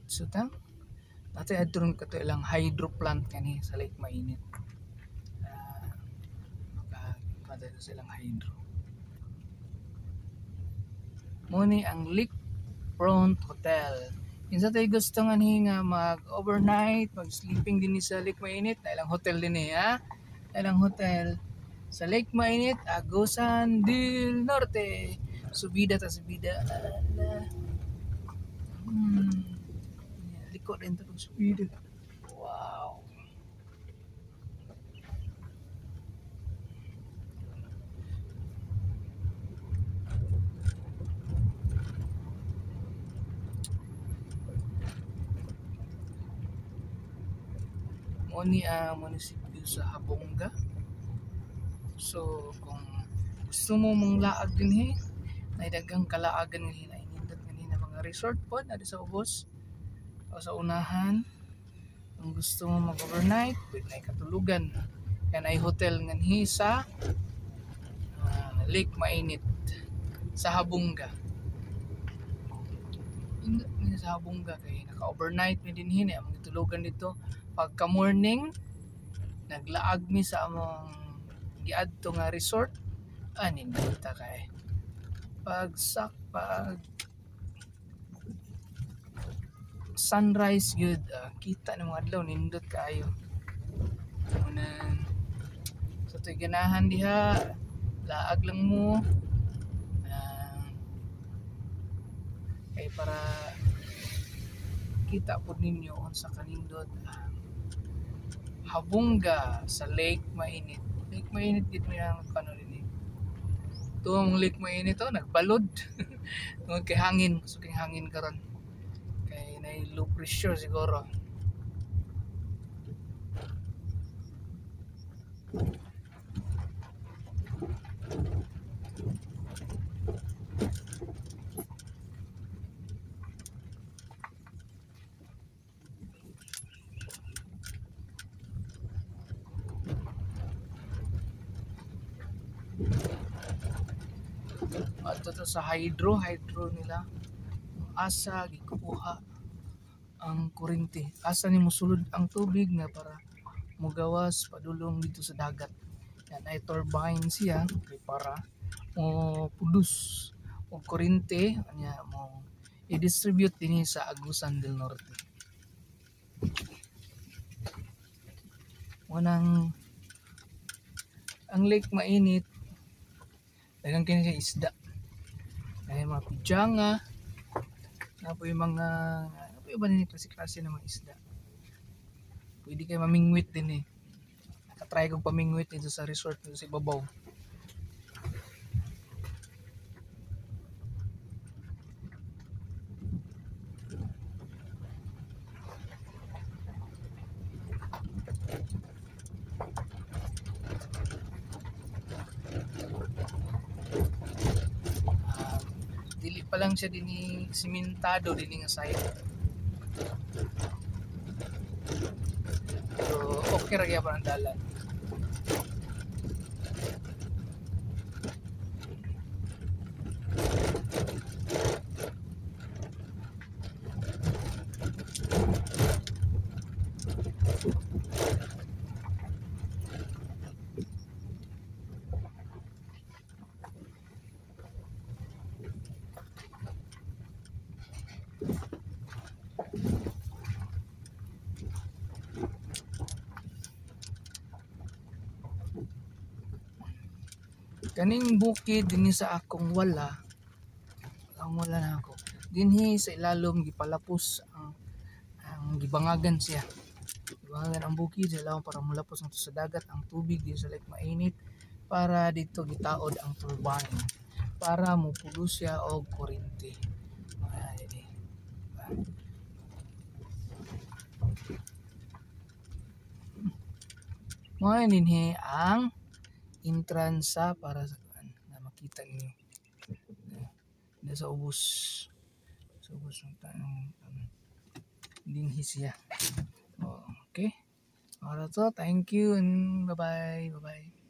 So natay adron kato ilang hydro plant kani sa Lake Mainit. Kada silang hydro. Muni ang Lakefront Hotel. Kinsa tay gusto nga nga mag-overnight, mag-sleeping din sa Lake Mainit, na ilang hotel din ha. Ilang hotel sa Lake Mainit, Agusan del Norte. Subida ta subida. Liko rin ta pag subida. Wow. Muni ang munisipyo sa Habonga. So kung gusto mo mong laag din ay daghang kalaagan nga inindot nga mga resort pod na sa ubos o sa unahan. Kung gusto mo mag-overnight, pwede na katulugan. Yan ay hotel nga sa Lake Mainit sa Habonga. Indot nga sa Habonga kay naka-overnight mi din ang tulugan dito. Pagka morning, naglaag mi sa among giadto nga resort. Nindot ta kay pag sunrise good, kita ng mga adlaw nindot kaayo. So to'y ganahan diha, laag lang mo kay para kita po ninyo unsa kanindot Habonga sa Lake Mainit. Lake Mainit dito yung kanon din. Itong Lake Mainit nagbalod. Tungod kay hangin, suking hangin karon. Kay na low pressure siguro. Ito sa hydro nila. Asa gikuha ang kurente. Asa ni mosulod ang tubig na para mugawas padulong dito sa dagat. Yan ay turbine siya para mo produce o kurente anya mo i-distribute din sa Agusan del Norte. Unang ang Lake Mainit daghang kini siya isda. Ay mga pijanga, na po yung mga iba din klase ng mga isda. Pwede kayo mamingwit din Nakatry kong pamingwit dito sa resort dito sa Ibabaw. Dili pa lang siya din simentado din nga side. So okay ra gyud ang dalan. Kaning bukid dinhi sa akong wala na ako. Dinhi sa ilalom gipalapos ang gibangagan siya. Gibangagan ang bukid sa ilalom para mulapos ang sa dagat ang tubig din sa Lake Mainit para dito gitaod ang turbine para mopulos siya og kuryente. Mo dinhi ang entrance para sa na makita niyo sa ubos ng tanong dinhi siya. Okay para to, thank you and bye bye.